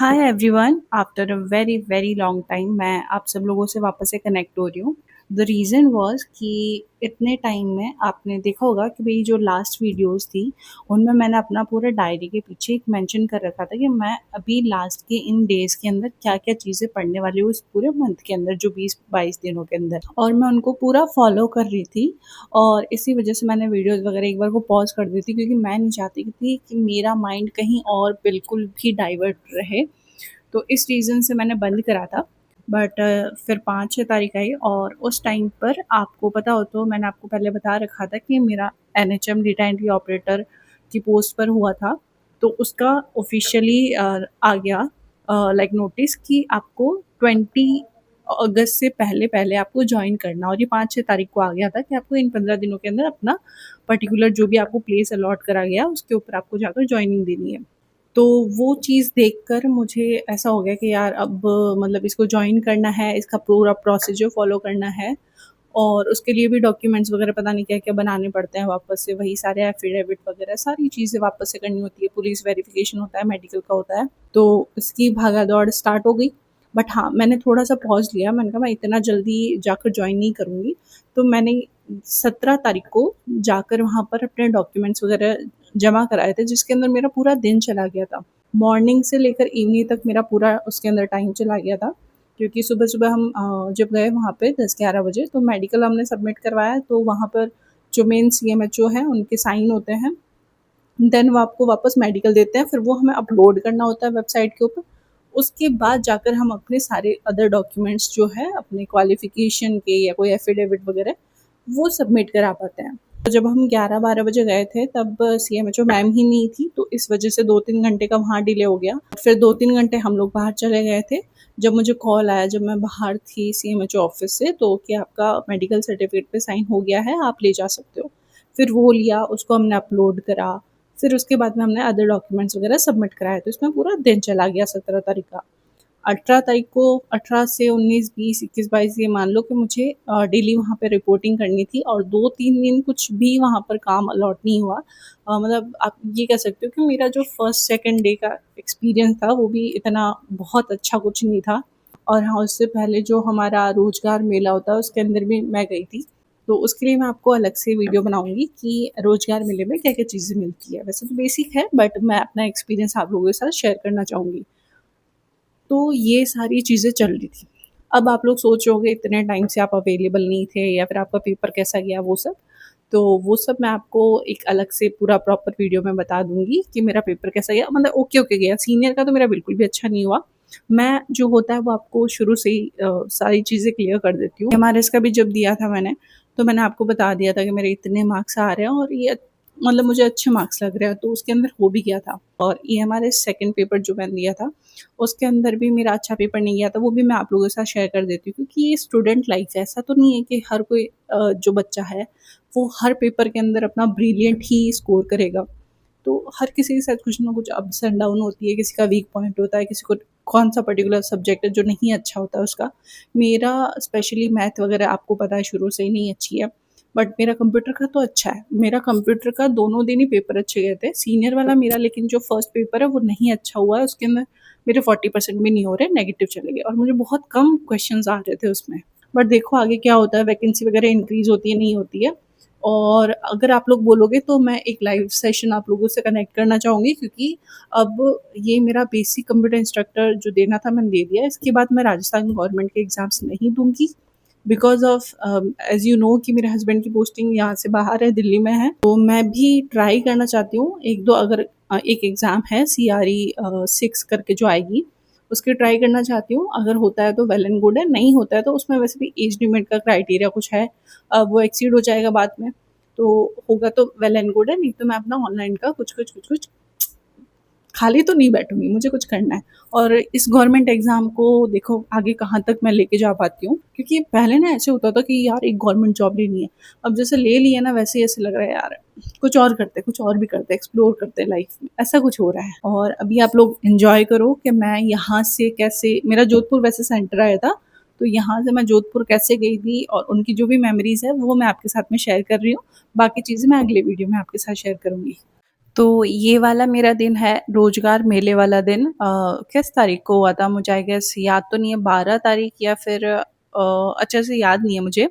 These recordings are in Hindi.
Hi everyone, after a very very long time मैं आप सब लोगों से वापस से कनेक्ट हो रही हूँ। द रीज़न वाज कि इतने टाइम में आपने देखा होगा कि मेरी जो लास्ट वीडियोस थी उनमें मैंने अपना पूरा डायरी के पीछे एक मेंशन कर रखा था कि मैं अभी लास्ट के इन डेज़ के अंदर क्या-क्या चीज़ें पढ़ने वाली हूँ इस पूरे मंथ के अंदर, जो 20-22 दिनों के अंदर, और मैं उनको पूरा फॉलो कर रही थी। और इसी वजह से मैंने वीडियोज़ वगैरह एक बार को पॉज़ कर दी थी, क्योंकि मैं नहीं चाहती थी कि मेरा माइंड कहीं और बिल्कुल भी डाइवर्ट रहे। तो इस रीज़न से मैंने बंद करा था। बट फिर 5-6 तारीख आई और उस टाइम पर आपको पता हो तो मैंने आपको पहले बता रखा था कि मेरा एनएचएम डेटा एंट्री ऑपरेटर की पोस्ट पर हुआ था। तो उसका ऑफ़िशियली आ गया लाइक नोटिस कि आपको 20 अगस्त से पहले-पहले आपको जॉइन करना, और ये 5-6 तारीख को आ गया था कि आपको इन 15 दिनों के अंदर अपना पर्टिकुलर जो भी आपको प्लेस अलॉट करा गया उसके ऊपर आपको जाकर जॉइनिंग देनी है। तो वो चीज़ देखकर मुझे ऐसा हो गया कि यार अब मतलब इसको जॉइन करना है, इसका पूरा प्रोसीजर फ़ॉलो करना है, और उसके लिए भी डॉक्यूमेंट्स वगैरह पता नहीं क्या-क्या बनाने पड़ते हैं वापस से, वही सारे एफ़िडेविट वगैरह सारी चीज़ें वापस से करनी होती है, पुलिस वेरिफ़िकेशन होता है, मेडिकल का होता है, तो इसकी भागा-दौड़ स्टार्ट हो गई। बट हाँ, मैंने थोड़ा-सा पॉज़ लिया, मैंने कहा मैं इतना जल्दी जाकर जॉइन नहीं करूँगी, तो मैंने 17 तारीख को जाकर वहाँ पर अपने डॉक्यूमेंट्स वगैरह जमा कराए थे, जिसके अंदर मेरा पूरा दिन चला गया था। मॉर्निंग से लेकर इवनिंग तक मेरा पूरा उसके अंदर टाइम चला गया था, क्योंकि सुबह-सुबह हम जब गए वहाँ पे 10-11 बजे, तो मेडिकल हमने सबमिट करवाया, तो वहाँ पर जो मेन सीएमएचओ हैं उनके साइन होते हैं। देन वो आपको वापस मेडिकल देते हैं, फिर वो हमें अपलोड करना होता है वेबसाइट के ऊपर। उसके बाद जाकर हम अपने सारे अदर डॉक्यूमेंट्स जो है अपने क्वालिफ़िकेशन के या कोई एफ़िडेविट वगैरह, वो सबमिट करा पाते हैं। तो जब हम 11-12 बजे गए थे तब सीएमएचओ मैम ही नहीं थी, तो इस वजह से 2-3 घंटे का वहाँ डिले हो गया। फिर 2-3 घंटे हम लोग बाहर चले गए थे। जब मुझे कॉल आया, जब मैं बाहर थी सीएमएचओ ऑफ़िस से, तो कि आपका मेडिकल सर्टिफ़िकेट पे साइन हो गया है, आप ले जा सकते हो। फिर वो लिया, उसको हमने अपलोड करा, फिर उसके बाद में हमने अदर डॉक्यूमेंट्स वगैरह सबमिट कराए, तो इसमें पूरा दिन चला गया 17 तारीख का। 18 तारीख को 18 से 19, 20, 21, 22 ये मान लो कि मुझे डेली वहाँ पे रिपोर्टिंग करनी थी, और 2-3 दिन कुछ भी वहाँ पर काम अलॉट नहीं हुआ। मतलब आप ये कह सकते हो कि मेरा जो फर्स्ट सेकंड डे का एक्सपीरियंस था वो भी इतना बहुत अच्छा कुछ नहीं था। और हाँ, उससे पहले जो हमारा रोज़गार मेला होता है उसके अंदर भी मैं गई थी। तो उसके लिए मैं आपको अलग से वीडियो बनाऊँगी कि रोज़गार मेले में क्या-क्या चीज़ें मिलती है। वैसे तो बेसिक है, बट मैं अपना एक्सपीरियंस आप लोगों के साथ शेयर करना चाहूँगी। तो ये सारी चीज़ें चल रही थी। अब आप लोग सोच रहे होंगे इतने टाइम से आप अवेलेबल नहीं थे या फिर आपका पेपर कैसा गया वो सब। तो वो सब मैं आपको एक अलग से पूरा प्रॉपर वीडियो में बता दूँगी कि मेरा पेपर कैसा गया, मतलब ओके-ओके गया। सीनियर का तो मेरा बिल्कुल भी अच्छा नहीं हुआ। मैं जो होता है वो आपको शुरू से ही सारी चीज़ें क्लियर कर देती हूँ। एमआरएस का भी जब दिया था मैंने, तो मैंने आपको बता दिया था कि मेरे इतने मार्क्स आ रहे हैं और ये मतलब मुझे अच्छे मार्क्स लग रहे हैं, तो उसके अंदर हो भी गया था। और ईएमआरएस सेकंड पेपर जो मैंने दिया था, उसके अंदर भी मेरा अच्छा पेपर नहीं गया था, वो भी मैं आप लोगों के साथ शेयर कर देती हूँ, क्योंकि ये स्टूडेंट लाइफ है। ऐसा तो नहीं है कि हर कोई जो बच्चा है, वो हर पेपर के अंदर अपना ब्रिलियंट ही स्कोर करेगा। तो हर किसी के साथ कुछ ना कुछ अप्स एंड डाउन होती है, किसी का वीक पॉइंट होता है, किसी को कौन-सा पर्टिकुलर सब्जेक्ट है जो नहीं अच्छा होता है उसका। मेरा स्पेशली मैथ वगैरह आपको पता है शुरू से ही नहीं अच्छी है, बट मेरा कंप्यूटर का तो अच्छा है। मेरा कंप्यूटर का दोनों दिन ही पेपर अच्छे गए थे। सीनियर वाला मेरा लेकिन जो फर्स्ट पेपर है वो नहीं अच्छा हुआ है, उसके अंदर मेरे 40% भी नहीं हो रहे, नेगेटिव चले गए और मुझे बहुत कम क्वेश्चंस आ रहे थे उसमें। बट देखो आगे क्या होता है, वैकेंसी वगैरह इंक्रीज़ होती है, नहीं होती है। और अगर आप लोग बोलोगे तो मैं एक लाइव सेशन आप लोगों से कनेक्ट करना चाहूँगी, क्योंकि अब ये मेरा बेसिक कंप्यूटर इंस्ट्रक्टर जो देना था मैंने दे दिया है। इसके बाद मैं राजस्थान गवर्नमेंट के एग्ज़ाम्स नहीं दूँगी, because of as you know कि मेरे हस्बैंड की पोस्टिंग यहाँ से बाहर है, दिल्ली में है। तो मैं भी ट्राई करना चाहती हूँ 1-2, अगर एक एग्ज़ाम है सीआरई 6 करके जो आएगी, उसकी ट्राई करना चाहती हूँ। अगर होता है तो वेल एंड गुड है, नहीं होता है तो उसमें वैसे भी एज लिमिट का क्राइटेरिया कुछ है, वो एक्सीड हो जाएगा बाद में, तो होगा तो वेल एंड गुड है, नहीं तो मैं अपना ऑनलाइन का कुछ-कुछ खाली तो नहीं बैठूँगी, मुझे कुछ करना है। और इस गवर्नमेंट एग्ज़ाम को देखो आगे कहाँ तक मैं लेके जा पाती हूँ, क्योंकि पहले ना ऐसे होता था कि यार एक गवर्नमेंट जॉब लेनी है। अब जैसे ले ली है ना, वैसे ही ऐसे लग रहा है यार कुछ और करते हैं, कुछ और भी करते हैं, एक्सप्लोर करते हैं लाइफ़ में, ऐसा कुछ हो रहा है। और अभी आप लोग एन्जॉय करो कि मैं यहाँ से कैसे, मेरा जोधपुर वैसे सेंटर आया था, तो यहाँ से मैं जोधपुर कैसे गई थी और उनकी जो भी मेमोरीज़ है वो मैं आपके साथ में शेयर कर रही हूँ। बाकी चीज़ें मैं अगले वीडियो में आपके साथ शेयर करूँगी। तो ये वाला मेरा दिन है रोज़गार मेले वाला दिन। किस तारीख को हुआ था मुझे आई गेस याद तो नहीं है, 12 तारीख या फिर अच्छे से याद नहीं है मुझे,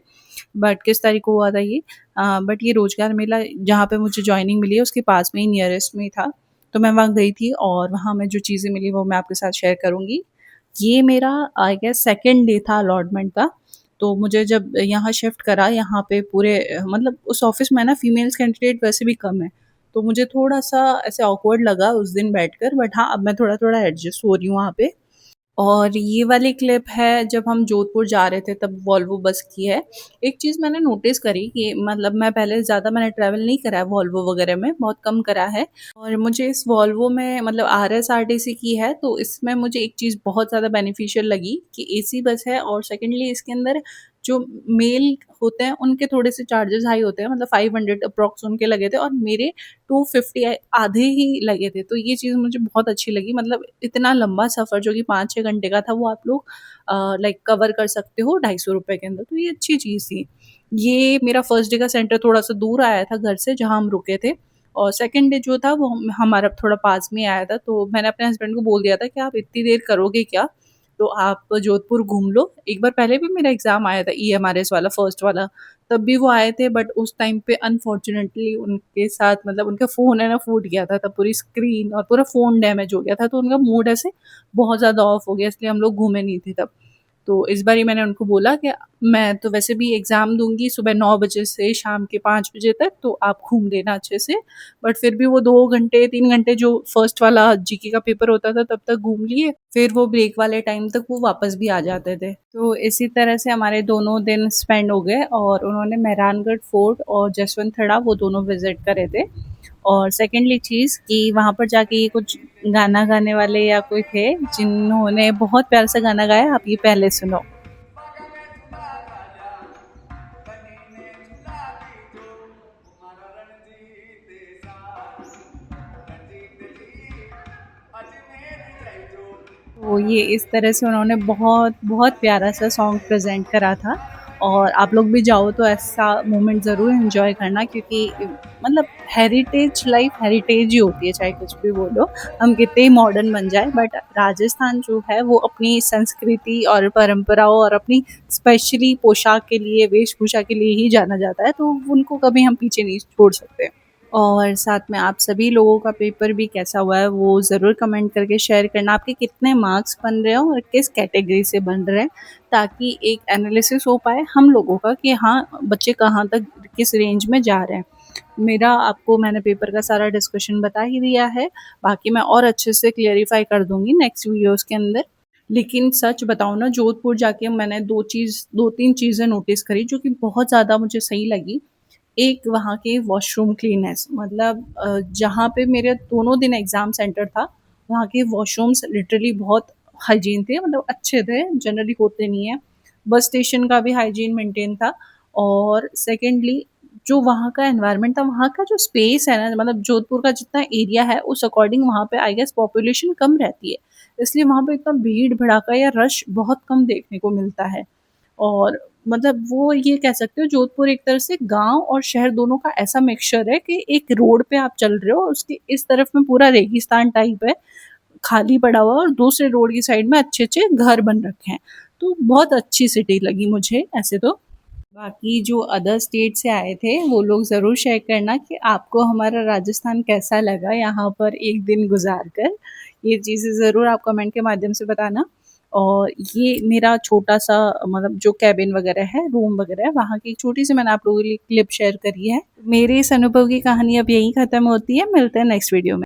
बट किस तारीख को हुआ था ये। बट ये रोज़गार मेला जहाँ पे मुझे जॉइनिंग मिली है उसके पास में ही नियरेस्ट में ही था। तो मैं वहाँ गई थी और वहाँ मैं जो चीज़ें मिली वो मैं आपके साथ शेयर करूँगी। ये मेरा आई गेस सेकंड डे था अलॉटमेंट का। तो मुझे जब यहाँ शिफ्ट करा यहाँ पे पूरे मतलब उस ऑफ़िस में ना फीमेल्स कैंडिडेट वैसे भी कम है। तो मुझे थोड़ा-सा ऐसे ऑकवर्ड लगा उस दिन बैठकर, बट हाँ, अब मैं थोड़ा-थोड़ा एडजस्ट हो रही हूँ वहाँ पे। और ये वाली क्लिप है जब हम जोधपुर जा रहे थे तब वॉल्वो बस की है। एक चीज़ मैंने नोटिस करी कि मतलब मैं पहले ज़्यादा मैंने ट्रैवल नहीं करा है वॉल्वो वगैरह में, बहुत कम करा है। और मुझे इस वॉल्वो में मतलब आरएसआरटीसी की है तो इसमें मुझे एक चीज़ बहुत ज़्यादा बेनिफिशियल लगी कि एसी बस है और सेकंडली इसके अंदर जो मेल होते हैं उनके थोड़े से चार्जेस हाई होते हैं, मतलब 500 अप्रॉक्स उनके लगे थे और मेरे 250 आधे ही लगे थे। तो ये चीज़ मुझे बहुत अच्छी लगी, मतलब इतना लंबा सफ़र जो कि 5-6 घंटे का था वो आप लोग लाइक कवर कर सकते हो ₹250 के अंदर, तो ये अच्छी चीज़ थी। ये मेरा फर्स्ट डे का सेंटर थोड़ा-सा दूर आया था घर से जहाँ हम रुके थे और सेकंड डे जो था वो हमारा थोड़ा पास में आया था, तो मैंने अपने हस्बैंड को बोल दिया था कि आप इतनी देर करोगे क्या? तो आप जोधपुर घूम लो। एक बार पहले भी मेरा एग्ज़ाम आया था ईएमआरएस वाला फर्स्ट वाला, तब भी वो आए थे बट उस टाइम पे अनफॉर्च्यूनेटली उनके साथ मतलब उनका फ़ोन है ना फूट गया था, तब पूरी स्क्रीन और पूरा फ़ोन डैमेज हो गया था, तो उनका मूड ऐसे बहुत ज़्यादा ऑफ हो गया, इसलिए हम लोग घूमे नहीं थे तब। तो इस बारी मैंने उनको बोला कि मैं तो वैसे भी एग्ज़ाम दूँगी सुबह 9 बजे से शाम के 5 बजे तक, तो आप घूम लेना अच्छे से। बट फिर भी वो 2 घंटे 3 घंटे जो फर्स्ट वाला जीके का पेपर होता था तब तक घूम लिए, फिर वो ब्रेक वाले टाइम तक वो वापस भी आ जाते थे। तो इसी तरह से हमारे दोनों दिन स्पेंड हो गए और उन्होंने मेहरानगढ़ फोर्ट और जसवंत थड़ा वो दोनों विज़िट करे थे। और सेकंडली चीज़ कि वहाँ पर जाके ये कुछ गाना गाने वाले या कोई थे जिन्होंने बहुत प्यारा सा गाना गाया, आप ये पहले सुनो। तो ये इस तरह से उन्होंने बहुत बहुत प्यारा सा सॉन्ग प्रेज़ेंट करा था और आप लोग भी जाओ तो ऐसा मोमेंट ज़रूर एन्जॉय करना, क्योंकि मतलब हेरिटेज लाइफ हेरिटेज ही होती है, चाहे कुछ भी बोलो, हम कितने ही मॉडर्न बन जाएँ बट राजस्थान जो है वो अपनी संस्कृति और परंपराओं और अपनी स्पेशली पोशाक के लिए, वेशभूषा के लिए ही जाना जाता है, तो उनको कभी हम पीछे नहीं छोड़ सकते। और साथ में आप सभी लोगों का पेपर भी कैसा हुआ है वो ज़रूर कमेंट करके शेयर करना। आपके कितने मार्क्स बन रहे हैं और किस कैटेगरी से बन रहे हैं, ताकि एक एनालिसिस हो पाए हम लोगों का कि हाँ, बच्चे कहाँ तक किस रेंज में जा रहे हैं। मेरा आपको मैंने पेपर का सारा डिस्कशन बता ही दिया है, बाकी मैं और अच्छे से क्लेरिफ़ाई कर दूँगी नेक्स्ट वीडियोज़ के अंदर। लेकिन सच बताऊँ ना, जोधपुर जाके मैंने 2-3 चीज़ें नोटिस करी जो कि बहुत ज़्यादा मुझे सही लगी। एक वहाँ के वॉशरूम क्लीननेस, मतलब जहाँ पे मेरे दोनों दिन एग्ज़ाम सेंटर था, वहाँ के वॉशरूम्स लिटरली बहुत हाइजीन थे, मतलब अच्छे थे, जनरली होते नहीं हैं। बस स्टेशन का भी हाइजीन मेंटेन था और सेकंडली जो वहाँ का एनवायरनमेंट था, वहाँ का जो स्पेस है ना, मतलब जोधपुर का जितना एरिया है उस अकॉर्डिंग वहाँ पे आई गेस पॉपुलेशन कम रहती है। इसलिए वहाँ पे इतना भीड़-भड़ाका या रश बहुत कम देखने को मिलता है। और मतलब वो ये कह सकते हो जोधपुर एक तरह से गाँव और शहर दोनों का ऐसा मिक्सचर है कि एक रोड पे आप चल रहे हो, उसके इस तरफ में पूरा रेगिस्तान टाइप है, खाली पड़ा हुआ है और दूसरे रोड की साइड में अच्छे-अच्छे घर बन रखे हैं। तो बहुत अच्छी सिटी लगी मुझे ऐसे तो। बाकी जो अदर स्टेट से आए थे वो लोग ज़रूर शेयर करना कि आपको हमारा राजस्थान कैसा लगा यहाँ पर एक दिन गुज़ार कर। ये चीज़ें ज़रूर आप कमेंट के माध्यम से बताना। और ये मेरा छोटा-सा मतलब जो केबिन वग़ैरह है, रूम वग़ैरह है, वहाँ की एक छोटी-सी मैंने आप लोगों के लिए क्लिप शेयर करी है। मेरे इस अनुभव की कहानी अब यहीं ख़त्म होती है, मिलते हैं नेक्स्ट वीडियो में।